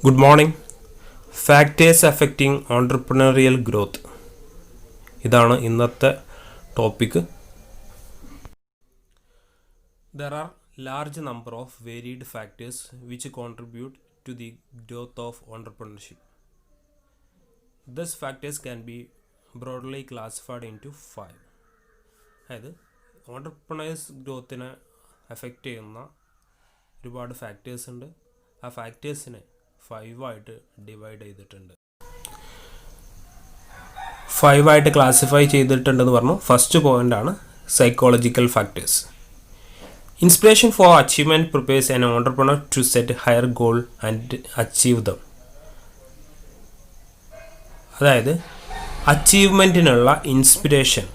Good morning. Factors affecting entrepreneurial growth. ഇതാണ് ഇന്നത്തെ topic. There are large number of varied factors which contribute to the growth of entrepreneurship. These factors can be broadly classified into 5. അതായത് entrepreneurs ഗ്രോത്തിനെ affect ചെയ്യുന്ന ഒരുപാട് factors ഉണ്ട്. ആ ഫാക്ടേഴ്സിനെ 5 ആയിട്ട് divide ചെയ്തിട്ടുണ്ട്. 5 ആയിട്ട് ക്ലാസിഫൈ ചെയ്തിട്ടുണ്ടെന്ന് പറഞ്ഞു. ഫസ്റ്റ് പോയിന്റ് ആണ് psychological factors. Inspiration for achievement prepares an entrepreneur to set higher goal and achieve them. അതായത് അച്ചീവ്മെൻറ്റിനുള്ള ഇൻസ്പിറേഷൻ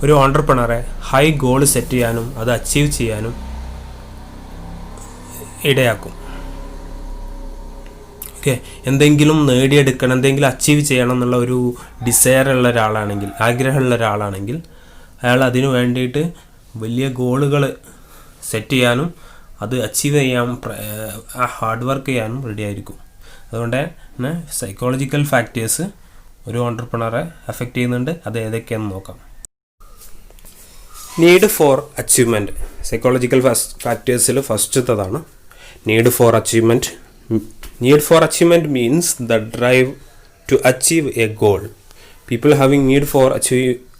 ഒരു ഓണ്ടർപ്രണറെ ഹൈ ഗോൾ സെറ്റ് ചെയ്യാനും അത് അച്ചീവ് ചെയ്യാനും ഇടയാക്കും. ഓക്കെ, എന്തെങ്കിലും നേടിയെടുക്കണം, എന്തെങ്കിലും അച്ചീവ് ചെയ്യണം എന്നുള്ള ഒരു ഡിസയർ ഉള്ള ഒരാളാണെങ്കിൽ, ആഗ്രഹമുള്ള ഒരാളാണെങ്കിൽ അയാൾ അതിനു വേണ്ടിയിട്ട് വലിയ ഗോളുകൾ സെറ്റ് ചെയ്യാനും അത് അച്ചീവ് ചെയ്യാൻ ഹാർഡ് വർക്ക് ചെയ്യാനും റെഡി ആയിരിക്കും. അതുകൊണ്ട് തന്നെ സൈക്കോളജിക്കൽ ഫാക്ടേഴ്സ് ഒരു ഓണ്ടർപ്രണറെ അഫക്റ്റ് ചെയ്യുന്നുണ്ട്. അത് ഏതൊക്കെയാണെന്ന് നോക്കാം. Need for achievement. സൈക്കോളജിക്കൽ ഫാക്ടേഴ്സിൽ ഫസ്റ്റത്തതാണ് need for achievement. Need for achievement means the drive to achieve a goal. People having need for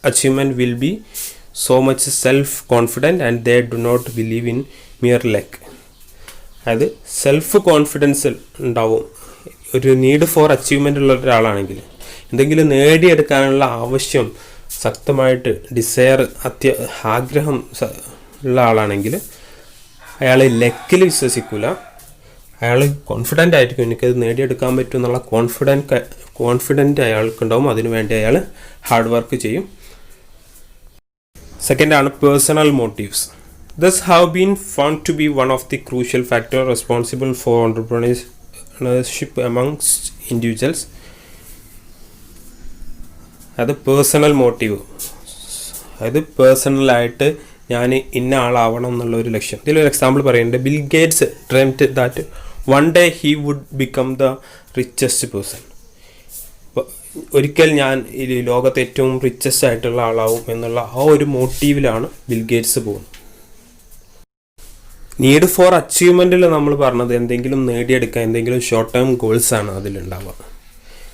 achievement will be so much self-confident and they do not believe in mere luck. അതായത് self confidence ഉണ്ടാവും ഒരു need for achievement ഉള്ള ഒരാളാണെങ്കിൽ. എന്തെങ്കിലും നേടിയെടുക്കാനുള്ള ആവശ്യം ശക്തമായിട്ട് desire ആഗ്രഹം ഉള്ള ആളാണെങ്കിൽ അയാൾ ലക്കിൽ വിശ്വസിക്കില്ല. അയാൾ കോൺഫിഡൻ്റ് ആയിരിക്കും, എനിക്കത് നേടിയെടുക്കാൻ പറ്റും എന്നുള്ള കോൺഫിഡൻറ്റ് അയാൾക്കുണ്ടാവും. അതിനുവേണ്ടി അയാൾ ഹാർഡ് വർക്ക് ചെയ്യും. സെക്കൻഡാണ് personal motives. This have been found to be one of the crucial factor responsible for entrepreneurship amongst individuals. അത് പേഴ്സണൽ മോട്ടീവ്, അതായത് പേഴ്സണലായിട്ട് ഞാൻ ഇന്ന ആളാവണം എന്നുള്ളൊരു ലക്ഷ്യം. ഇതിലൊരു എക്സാമ്പിൾ പറയുന്നുണ്ട്. Bill Gates dreamed that one day he would become the richest person. ഒരിക്കൽ ഞാൻ ഈ ലോകത്തെ ഏറ്റവും റിച്ചസ്റ്റ് ആയിട്ടുള്ള ആളാവും എന്നുള്ള ആ ഒരു മോട്ടീവിലാണ് ബിൽ ഗേറ്റ്സ് പോകുന്നത്. നീഡ് ഫോർ അച്ചീവ്മെൻറ്റിൽ നമ്മൾ പറഞ്ഞത് എന്തെങ്കിലും നേടിയെടുക്കാൻ എന്തെങ്കിലും ഷോർട്ട് ടേം ഗോൾസാണ് അതിലുണ്ടാവുക.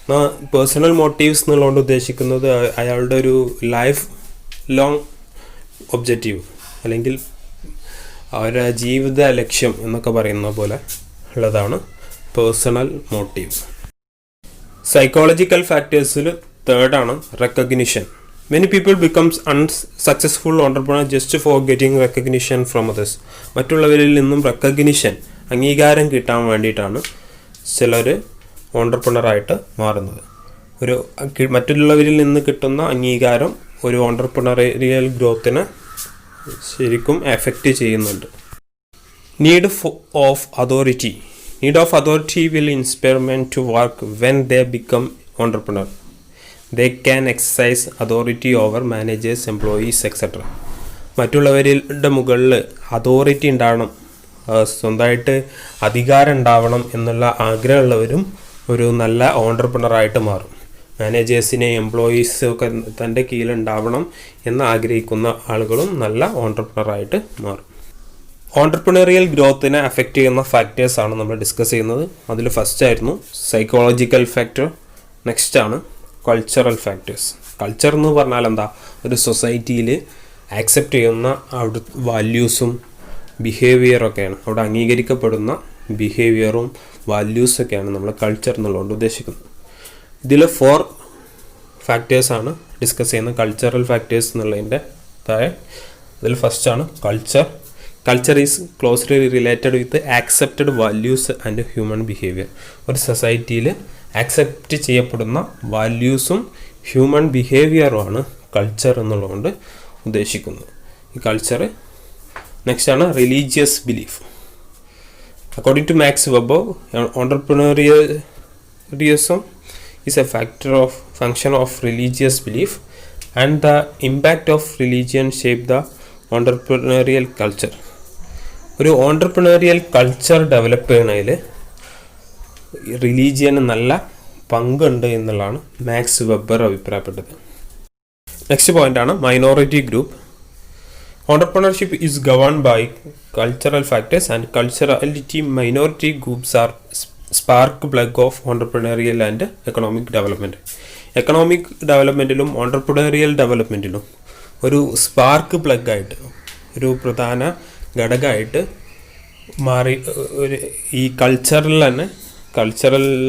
എന്നാൽ പേഴ്സണൽ മോട്ടീവ്സ് എന്നുള്ളതുകൊണ്ട് ഉദ്ദേശിക്കുന്നത് അയാളുടെ ഒരു ലൈഫ് ലോങ് ഒബ്ജക്റ്റീവ് അല്ലെങ്കിൽ അവരുടെ ജീവിത ലക്ഷ്യം എന്നൊക്കെ പറയുന്ന പോലെ ഉള്ളതാണ് പേഴ്സണൽ മോട്ടീവ്. സൈക്കോളജിക്കൽ ഫാക്ടേഴ്സിൽ തേർഡാണ് recognition. Many people becomes unsuccessful entrepreneur just for getting recognition from others. മറ്റുള്ളവരിൽ നിന്നും റെക്കഗ്നിഷൻ, അംഗീകാരം കിട്ടാൻ വേണ്ടിയിട്ടാണ് ചിലർ ഓണ്ടർപ്രണറായിട്ട് മാറുന്നത്. മറ്റുള്ളവരിൽ നിന്ന് കിട്ടുന്ന അംഗീകാരം ഒരു ഓണ്ടർപ്രണറിയൽ ഗ്രോത്തിനെ ശരിക്കും എഫക്റ്റ് ചെയ്യുന്നുണ്ട്. Need of authority. Need of authority will inspire men to work when they become entrepreneur. They can exercise authority over managers, employees etcetera. മറ്റുള്ളവരുടെ മുകളിൽ അതോറിറ്റി ഉണ്ടാവണം, സ്വന്തമായിട്ട് അധികാരം ഉണ്ടാവണം എന്നുള്ള ആഗ്രഹമുള്ളവരും ഒരു നല്ല ഓണ്ടർപ്രണറായിട്ട് മാറും. മാനേജേഴ്സിനെ, എംപ്ലോയീസ് ഒക്കെ തൻ്റെ കീഴിലുണ്ടാവണം എന്ന് ആഗ്രഹിക്കുന്ന ആളുകളും നല്ല ഓണ്ടർപ്രണറായിട്ട് മാറും. ഓണ്ടർപ്രണറിയൽ ഗ്രോത്തിനെ അഫക്റ്റ് ചെയ്യുന്ന ഫാക്ടേഴ്സാണ് നമ്മൾ ഡിസ്കസ് ചെയ്യുന്നത്. അതിൽ ഫസ്റ്റ് ആയിരുന്നു സൈക്കോളജിക്കൽ ഫാക്ടർ. നെക്സ്റ്റ് ആണ് കൾച്ചറൽ ഫാക്ടേഴ്സ്. കൾച്ചർ എന്ന് പറഞ്ഞാൽ എന്താ? ഒരു സൊസൈറ്റിയിൽ ആക്സെപ്റ്റ് ചെയ്യുന്ന അവിടെ വാല്യൂസും ബിഹേവിയറൊക്കെയാണ്, അവിടെ അംഗീകരിക്കപ്പെടുന്ന ബിഹേവിയറും വാല്യൂസൊക്കെയാണ് നമ്മൾ കൾച്ചർ എന്നുള്ളതുകൊണ്ട് ഉദ്ദേശിക്കുന്നത്. ഇതിൽ 4 ഫാക്ടേഴ്സാണ് ഡിസ്കസ് ചെയ്യുന്നത് കൾച്ചറൽ ഫാക്ടേഴ്സ് എന്നുള്ളതിൻ്റെ താഴെ. അതിൽ ഫസ്റ്റാണ് culture. Culture is closely related with accepted values and human behaviour. ഒരു സൊസൈറ്റിയിൽ ആക്സെപ്റ്റ് ചെയ്യപ്പെടുന്ന വാല്യൂസും ഹ്യൂമൻ ബിഹേവിയറുമാണ് കൾച്ചർ എന്നുള്ളതുകൊണ്ട് ഉദ്ദേശിക്കുന്നത്. ഈ കൾച്ചർ നെക്സ്റ്റ് ആണ് religious belief. According to Max Weber, entrepreneurialism is a function of religious belief and the impact of religion shape the entrepreneurial culture. ഒരു entrepreneurial culture develop ചെയ്യണതിൽ religion നല്ല പങ്കുണ്ട് എന്നുള്ളതാണ് max weber അഭിപ്രായപ്പെട്ടത്. Next പോയിന്റാണ് minority group. Entrepreneurship is governed by cultural factors and culturality. Minority groups are spark plug of entrepreneurial and economic development. Economic ഡെവലപ്മെൻറ്റിലും ഓൺട്രപ്രണറിയൽ ഡെവലപ്മെൻറ്റിലും ഒരു സ്പാർക്ക് പ്ലഗ് ആയിട്ട് ഒരു പ്രധാന ഘടകമായിട്ട് മാറി ഈ കൾച്ചറിൽ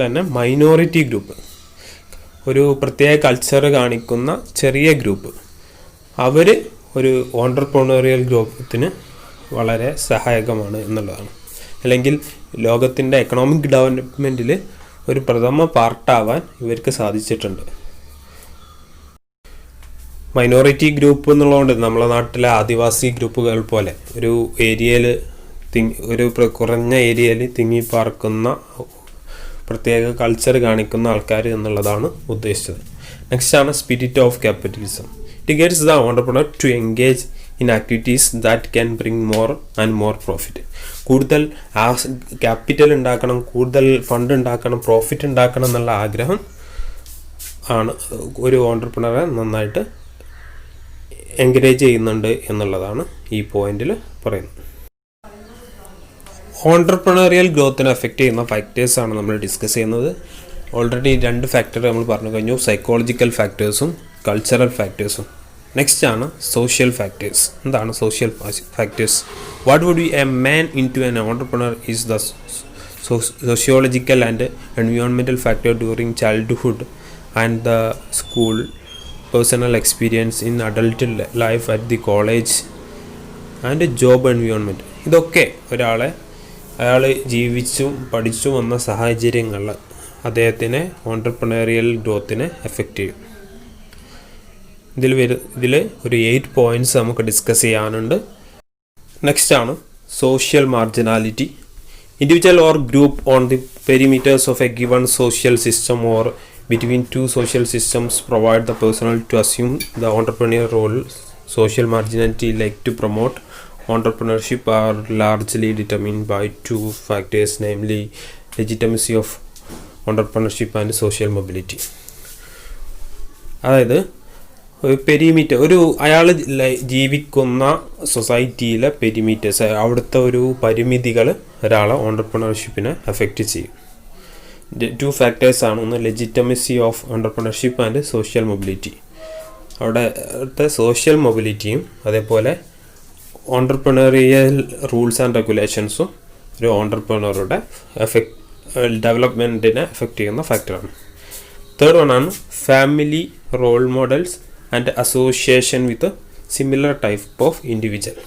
തന്നെ മൈനോറിറ്റി ഗ്രൂപ്പ്, ഒരു പ്രത്യേക കൾച്ചർ കാണിക്കുന്ന ചെറിയ ഗ്രൂപ്പ്, അവർ ഒരു ഓൺട്രപ്രണറിയൽ ഗ്രോത്തിന് വളരെ സഹായകമാണ് എന്നുള്ളതാണ്. അല്ലെങ്കിൽ ലോകത്തിൻ്റെ എക്കണോമിക് ഡെവലപ്മെൻറ്റിൽ ഒരു പ്രഥമ പാർട്ടാവാൻ ഇവർക്ക് സാധിച്ചിട്ടുണ്ട്. മൈനോറിറ്റി ഗ്രൂപ്പ് എന്നുള്ളതുകൊണ്ട് നമ്മളെ നാട്ടിലെ ആദിവാസി ഗ്രൂപ്പുകൾ പോലെ ഒരു ഏരിയയിൽ ഒരു കുറഞ്ഞ ഏരിയയിൽ തിങ്ങിപ്പാർക്കുന്ന പ്രത്യേക കൾച്ചർ കാണിക്കുന്ന ആൾക്കാർ എന്നുള്ളതാണ് ഉദ്ദേശിച്ചത്. നെക്സ്റ്റ് ആണ് spirit of capitalism. It gets the entrepreneur to engage in activities that can bring more and more profit. കൂടുതൽ ക്യാപിറ്റൽ ഉണ്ടാക്കണം, കൂടുതൽ ഫണ്ട് ഉണ്ടാക്കണം, പ്രോഫിറ്റ് ഉണ്ടാക്കണം എന്നുള്ള ആഗ്രഹം ആണ് ഒരു ഓൺട്രപ്രണറെ നന്നായിട്ട് എൻകറേജ് ചെയ്യുന്നുണ്ട് എന്നുള്ളതാണ് ഈ പോയിന്റിൽ പറയുന്നത്. ഓൺട്രപ്രണറിയൽ ഗ്രോത്തിനെ എഫക്റ്റ് ചെയ്യുന്ന ഫാക്ടേഴ്സാണ് നമ്മൾ ഡിസ്കസ് ചെയ്യുന്നത്. ഓൾറെഡി 2 ഫാക്ടർ നമ്മൾ പറഞ്ഞു കഴിഞ്ഞു, സൈക്കോളജിക്കൽ ഫാക്ടേഴ്സും കൾച്ചറൽ ഫാക്ടേഴ്സും. നെക്സ്റ്റ് ആണ് സോഷ്യൽ ഫാക്ടേഴ്സ്. എന്താണ് social factors? What would be a man into an entrepreneur is the sociological and environmental factor during childhood and the school, personal experience in adult life at the college and job environment. ഇതൊക്കെ അയാൾ ജീവിച്ചും പഠിച്ചും വന്ന സാഹചര്യങ്ങളിൽ അദ്ദേഹത്തിനെ entrepreneurial ഗ്രോത്തിനെ effect ചെയ്യും. ഇതിൽ ഒരു 8 points നമുക്ക് ഡിസ്കസ് ചെയ്യാനുണ്ട്. നെക്സ്റ്റ് ആണ് social marginality. Individual or group on the perimeters of a given social system or between 2 social systems provide the personnel to assume the entrepreneurial role. Social marginality like to promote entrepreneurship are largely determined by 2 factors, namely legitimacy of entrepreneurship and social mobility. അതായത് perimeter, അയാൾ ജീവിക്കുന്ന സൊസൈറ്റിയിലെ perimeters, അവിടുത്തെ ഒരു പരിമിതികൾ ഒരാളെ ഓൺട്രപ്രണർഷിപ്പിനെ effect ചെയ്യും. 2 ഫാക്ടേഴ്സാണ്. ഒന്ന് legitimacy of entrepreneurship and social mobility. അവിടുത്തെ സോഷ്യൽ മൊബിലിറ്റിയും അതേപോലെ ഓൺട്രപ്രണറിയൽ റൂൾസ് ആൻഡ് റെഗുലേഷൻസും ഒരു ഓൺട്രപ്രണറുടെ ഡെവലപ്മെൻറ്റിനെ എഫക്റ്റ് ചെയ്യുന്ന ഫാക്ടറാണ്. തേർഡ് വൺ ആണ് family, role models and association with similar type of individual.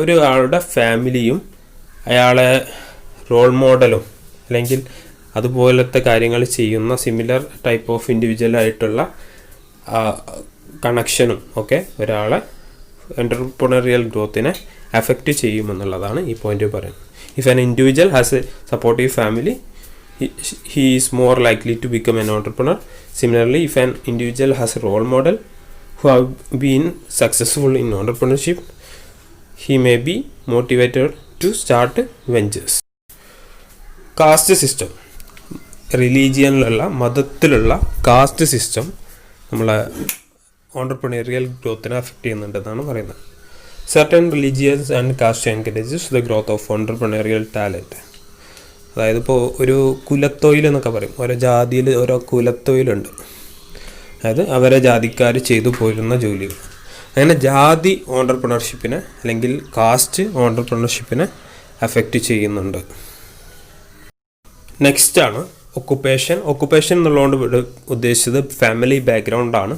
ഒരാളുടെ ഫാമിലിയും അയാളെ റോൾ മോഡലും അല്ലെങ്കിൽ അതുപോലത്തെ കാര്യങ്ങൾ ചെയ്യുന്ന സിമിലർ ടൈപ്പ് ഓഫ് ഇൻഡിവിജ്വലായിട്ടുള്ള കണക്ഷനും ഒക്കെ ഒരാളെ എൻ്റർപ്രണറിയൽ ഗ്രോത്തിനെ അഫക്റ്റ് ചെയ്യുമെന്നുള്ളതാണ് ഈ പോയിന്റ് പറയുന്നത്. If an individual has A supportive family, he is more likely to become an entrepreneur. Similarly, if an individual has a role model who have been successful in entrepreneurship, he may be motivated to start ventures. Caste system, റിലീജിയനിലുള്ള മതത്തിലുള്ള caste system നമ്മളെ entrepreneurial ഗ്രോത്തിനെ affect ചെയ്യുന്നുണ്ടെന്നാണ് പറയുന്നത്. Certain religions and caste encourages the growth of entrepreneurial talent. അതായത് ഇപ്പോൾ ഒരു കുലത്തൊഴിൽ എന്നൊക്കെ പറയും, ഓരോ ജാതിയിൽ ഓരോ കുലത്തൊഴിലുണ്ട്, അതായത് അവരെ ജാതിക്കാർ ചെയ്തു പോരുന്ന ജോലികൾ. അങ്ങനെ ജാതി ഓൺട്രപ്രണർഷിപ്പിനെ അല്ലെങ്കിൽ കാസ്റ്റ് ഓൺട്രപ്രണർഷിപ്പിനെ അഫക്റ്റ് ചെയ്യുന്നുണ്ട്. നെക്സ്റ്റ് ആണ് ഒക്കുപ്പേഷൻ. ഒക്കുപ്പേഷൻ എന്നുള്ളതുകൊണ്ട് ഉദ്ദേശിച്ചത് ഫാമിലി ബാക്ക്ഗ്രൗണ്ടാണ്.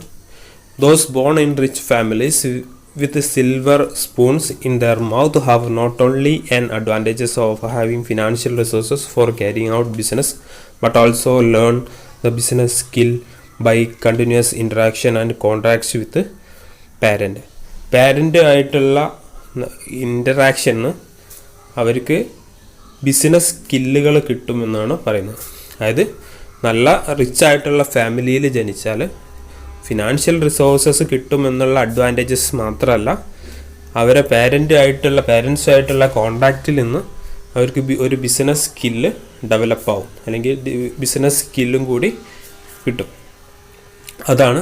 Those born in rich families with silver spoons in their mouth have not only an advantages of having financial resources for carrying out business, but also learn the business skill by continuous interaction and contacts with parent ആയിട്ടുള്ള ഇൻറ്ററാക്ഷന് അവർക്ക് business സ്കില്ലുകൾ കിട്ടുമെന്നാണ് പറയുന്നത്. അതായത് നല്ല rich ആയിട്ടുള്ള ഫാമിലിയിൽ ജനിച്ചാൽ financial resources കിട്ടുമെന്നുള്ള advantages മാത്രമല്ല, അവരെ പാരൻസുമായിട്ടുള്ള കോണ്ടാക്റ്റിൽ നിന്ന് അവർക്ക് ഒരു ബിസിനസ് സ്കില്ല് ഡെവലപ്പ് ആവും, അല്ലെങ്കിൽ ബിസിനസ് സ്കില്ലും കൂടി കിട്ടും. അതാണ്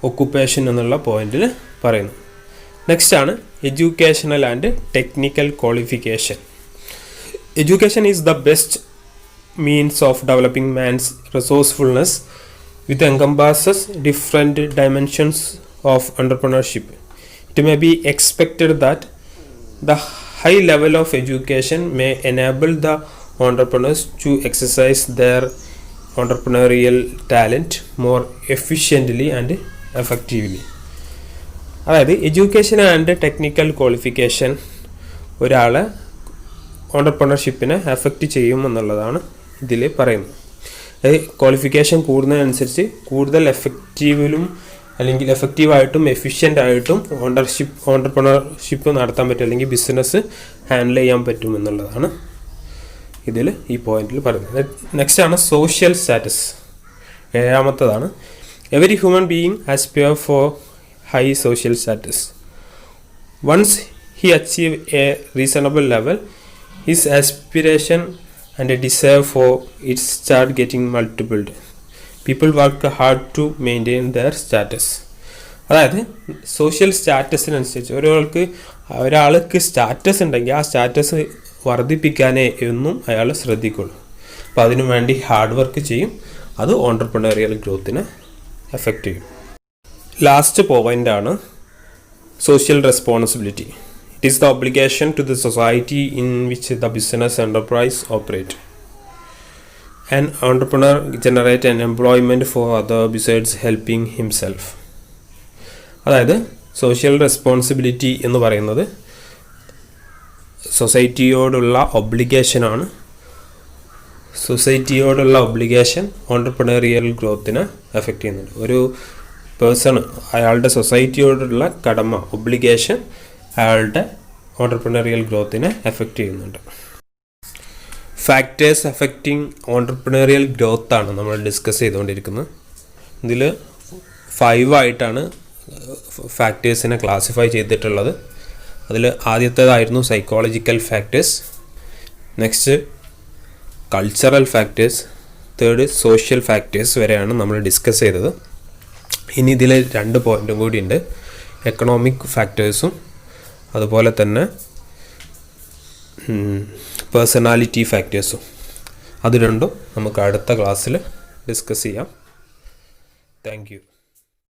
ഒക്കുപ്പേഷൻ എന്നുള്ള പോയിന്റിൽ പറയുന്നത്. നെക്സ്റ്റ് ആണ് educational and technical qualification. Education is the best means of developing man's resourcefulness, which encompasses different dimensions of entrepreneurship. It may be expected that the high level of education may enable the entrepreneurs to exercise their entrepreneurial talent more efficiently and effectively. അതായത് education and technical qualification ഒരാളെ ഓണ്ടർപ്രണർഷിപ്പിനെ effect ചെയ്യുമെന്നുള്ളതാണ് ഇതിൽ പറയുന്നത്. Qualification കൂടുന്നതിനനുസരിച്ച് കൂടുതൽ അല്ലെങ്കിൽ എഫക്റ്റീവായിട്ടും എഫിഷ്യൻ്റായിട്ടും entrepreneurship നടത്താൻ പറ്റും, അല്ലെങ്കിൽ ബിസിനസ് ഹാൻഡിൽ ചെയ്യാൻ പറ്റും എന്നുള്ളതാണ് ഇതിൽ ഈ പോയിന്റിൽ പറയുന്നത്. നെക്സ്റ്റ് ആണ് സോഷ്യൽ സ്റ്റാറ്റസ്. ഏഴാമത്തതാണ് every human being aspire for high social status. Once he achieve a reasonable level, his aspiration and a desire for it start getting multiplied. People work hard to maintain their status. അതായത് social സ്റ്റാറ്റസിനനുസരിച്ച് ഒരാൾക്ക് status ഉണ്ടെങ്കിൽ ആ status വർദ്ധിപ്പിക്കാനേ എന്നും അയാൾ ശ്രദ്ധിക്കുള്ളൂ. അപ്പോൾ അതിനു വേണ്ടി hard work ചെയ്യും. അത് ഓണ്ടർപ്രണറിയൽ ഗ്രോത്തിനെ എഫക്റ്റ് ചെയ്യും. ലാസ്റ്റ് പോയിൻ്റാണ് social responsibility. It is the obligation to the society in which the business enterprise operate. An entrepreneur generates an employment for other besides helping himself. അതായത് സോഷ്യൽ റെസ്പോൺസിബിലിറ്റി എന്ന് പറയുന്നത് സൊസൈറ്റിയോടുള്ള ഒബ്ലിഗേഷനാണ്. സൊസൈറ്റിയോടുള്ള obligation entrepreneurial ഗ്രോത്തിനെ effect ചെയ്യുന്നുണ്ട്. ഒരു person അയാളുടെ സൊസൈറ്റിയോടുള്ള കടമ, obligation അയാളുടെ entrepreneurial ഗ്രോത്തിനെ effect ചെയ്യുന്നുണ്ട്. Factors affecting entrepreneurial ഗ്രോത്താണ് നമ്മൾ ഡിസ്കസ് ചെയ്തുകൊണ്ടിരിക്കുന്നത്. ഇതിൽ 5 ആയിട്ടാണ് ഫാക്ടേഴ്സിനെ ക്ലാസിഫൈ ചെയ്തിട്ടുള്ളത്. അതിൽ ആദ്യത്തേതായിരുന്നു psychological factors, next cultural factors, third social factors വരെയാണ് നമ്മൾ ഡിസ്കസ് ചെയ്തത്. ഇനി ഇതിൽ 2 പോയിൻറ്റും കൂടി ഉണ്ട്, എക്കണോമിക് ഫാക്ടേഴ്സും അതുപോലെ തന്നെ പേഴ്സണാലിറ്റി ഫാക്ടേഴ്സും. അത് രണ്ടും നമുക്ക് അടുത്ത ക്ലാസ്സിൽ ഡിസ്കസ് ചെയ്യാം. Thank you.